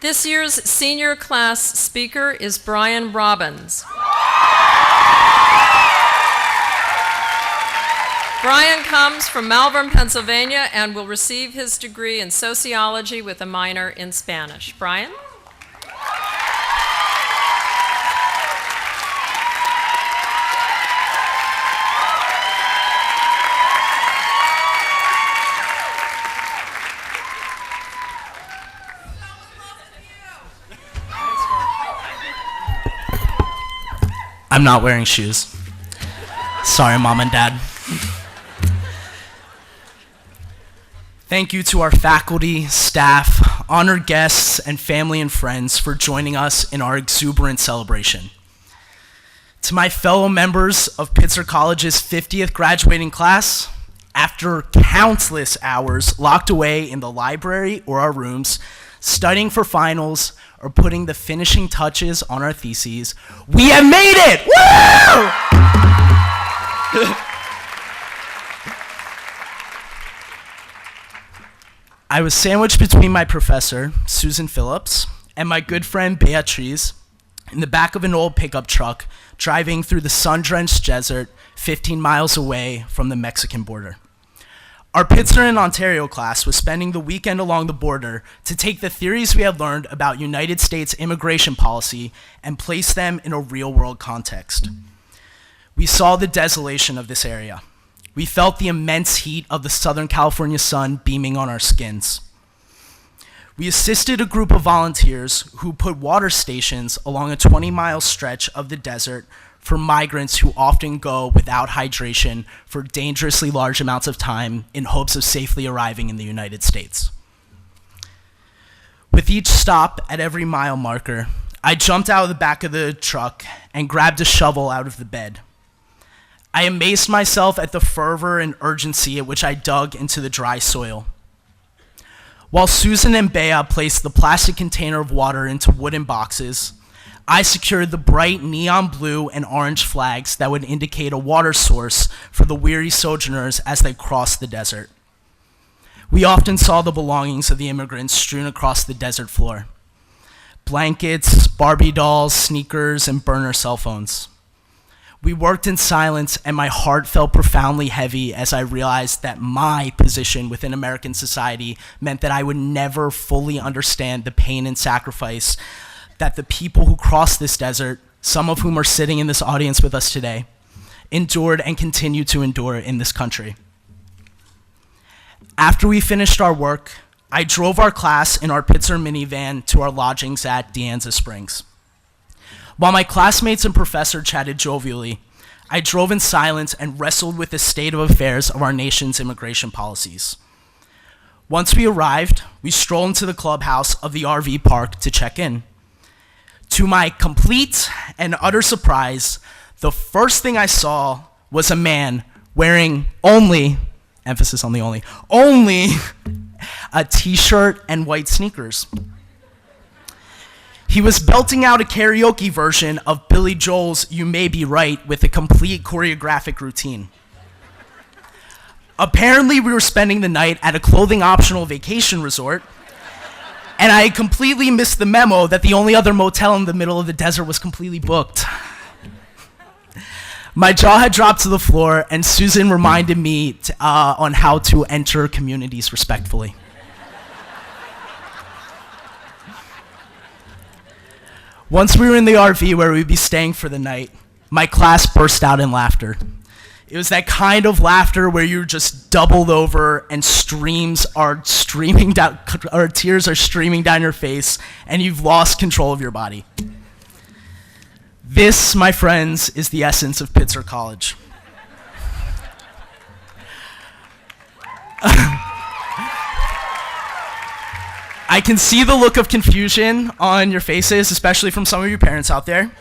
This year's senior class speaker is Brian Robbins. Brian comes from Malvern, Pennsylvania, and will receive his degree in sociology with a minor in Spanish. Brian? I'm not wearing shoes. Sorry, Mom and Dad. Thank you to our faculty, staff, honored guests, and family and friends for joining us in our exuberant celebration. To my fellow members of Pitzer College's 50th graduating class, after countless hours locked away in the library or our rooms, studying for finals, or putting the finishing touches on our theses, we have made it! Woo! I was sandwiched between my professor, Susan Phillips, and my good friend Beatriz in the back of an old pickup truck driving through the sun-drenched desert 15 miles away from the Mexican border. Our Pitzer in Ontario class was spending the weekend along the border to take the theories we had learned about United States immigration policy and place them in a real-world context. We saw the desolation of this area. We felt the immense heat of the Southern California sun beaming on our skins. We assisted a group of volunteers who put water stations along a 20-mile stretch of the desert for migrants who often go without hydration for dangerously large amounts of time in hopes of safely arriving in the United States. With each stop at every mile marker, I jumped out of the back of the truck and grabbed a shovel out of the bed. I amazed myself at the fervor and urgency at which I dug into the dry soil. While Susan and Bea placed the plastic container of water into wooden boxes, I secured the bright neon blue and orange flags that would indicate a water source for the weary sojourners as they crossed the desert. We often saw the belongings of the immigrants strewn across the desert floor: blankets, Barbie dolls, sneakers, and burner cell phones. We worked in silence, and my heart felt profoundly heavy as I realized that my position within American society meant that I would never fully understand the pain and sacrifice that the people who crossed this desert, some of whom are sitting in this audience with us today, endured and continue to endure in this country. After we finished our work, I drove our class in our Pitzer minivan to our lodgings at De Anza Springs. While my classmates and professor chatted jovially, I drove in silence and wrestled with the state of affairs of our nation's immigration policies. Once we arrived, we strolled into the clubhouse of the RV park to check in. To my complete and utter surprise, the first thing I saw was a man wearing only, emphasis on the only a t-shirt and white sneakers. He was belting out a karaoke version of Billy Joel's You May Be Right with a complete choreographic routine. Apparently, we were spending the night at a clothing-optional vacation resort, and I completely missed the memo that the only other motel in the middle of the desert was completely booked. My jaw had dropped to the floor, and Susan reminded me on how to enter communities respectfully. Once we were in the RV where we'd be staying for the night, my class burst out in laughter. It was that kind of laughter where you're just doubled over and tears are streaming down your face and you've lost control of your body. This, my friends, is the essence of Pitzer College. I can see the look of confusion on your faces, especially from some of your parents out there.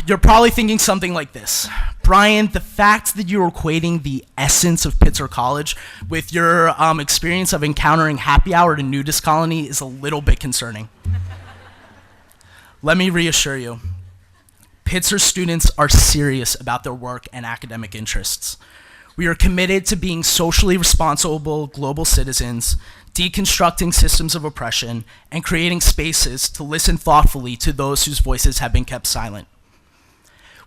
You're probably thinking something like this: Brian, the fact that you're equating the essence of Pitzer College with your experience of encountering happy hour at a nudist colony is a little bit concerning. Let me reassure you, Pitzer students are serious about their work and academic interests. We are committed to being socially responsible global citizens, deconstructing systems of oppression, and creating spaces to listen thoughtfully to those whose voices have been kept silent.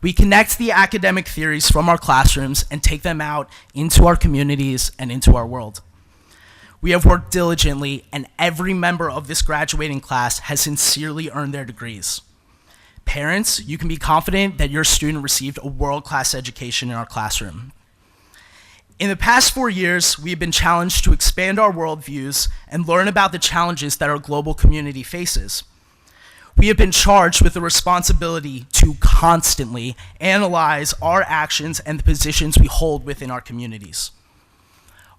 We connect the academic theories from our classrooms and take them out into our communities and into our world. We have worked diligently, and every member of this graduating class has sincerely earned their degrees. Parents, you can be confident that your student received a world-class education in our classroom. In the past 4 years, we have been challenged to expand our worldviews and learn about the challenges that our global community faces. We have been charged with the responsibility to constantly analyze our actions and the positions we hold within our communities.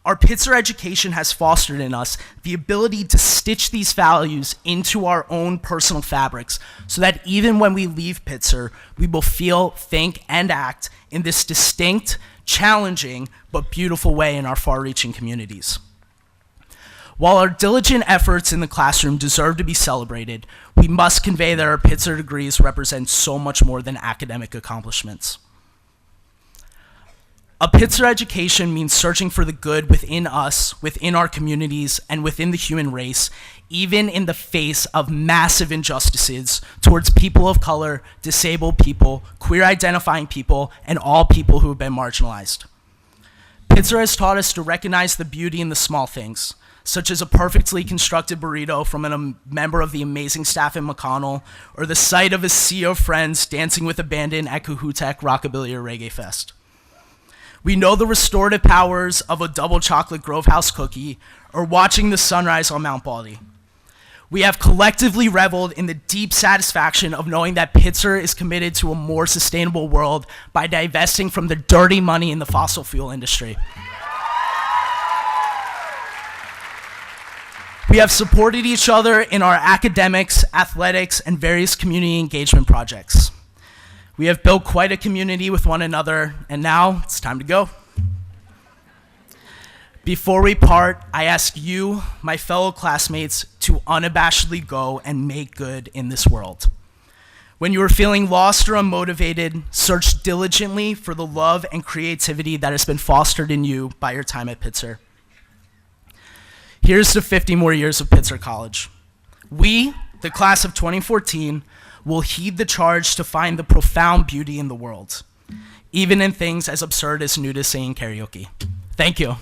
Our Pitzer education has fostered in us the ability to stitch these values into our own personal fabrics so that even when we leave Pitzer, we will feel, think, and act in this distinct, challenging, but beautiful way in our far-reaching communities. While our diligent efforts in the classroom deserve to be celebrated, we must convey that our Pitzer degrees represent so much more than academic accomplishments. A Pitzer education means searching for the good within us, within our communities, and within the human race, even in the face of massive injustices towards people of color, disabled people, queer-identifying people, and all people who have been marginalized. Pitzer has taught us to recognize the beauty in the small things, such as a perfectly constructed burrito from a member of the amazing staff in McConnell, or the sight of a sea of friends dancing with abandon at Cahutek Rockabilly or Reggae Fest. We know the restorative powers of a double chocolate Grove House cookie, or watching the sunrise on Mount Baldy. We have collectively reveled in the deep satisfaction of knowing that Pitzer is committed to a more sustainable world by divesting from the dirty money in the fossil fuel industry. We have supported each other in our academics, athletics, and various community engagement projects. We have built quite a community with one another, and now it's time to go. Before we part, I ask you, my fellow classmates, to unabashedly go and make good in this world. When you are feeling lost or unmotivated, search diligently for the love and creativity that has been fostered in you by your time at Pitzer. Here's to 50 more years of Pitzer College. We, the class of 2014, will heed the charge to find the profound beauty in the world, even in things as absurd as nudists singing karaoke. Thank you.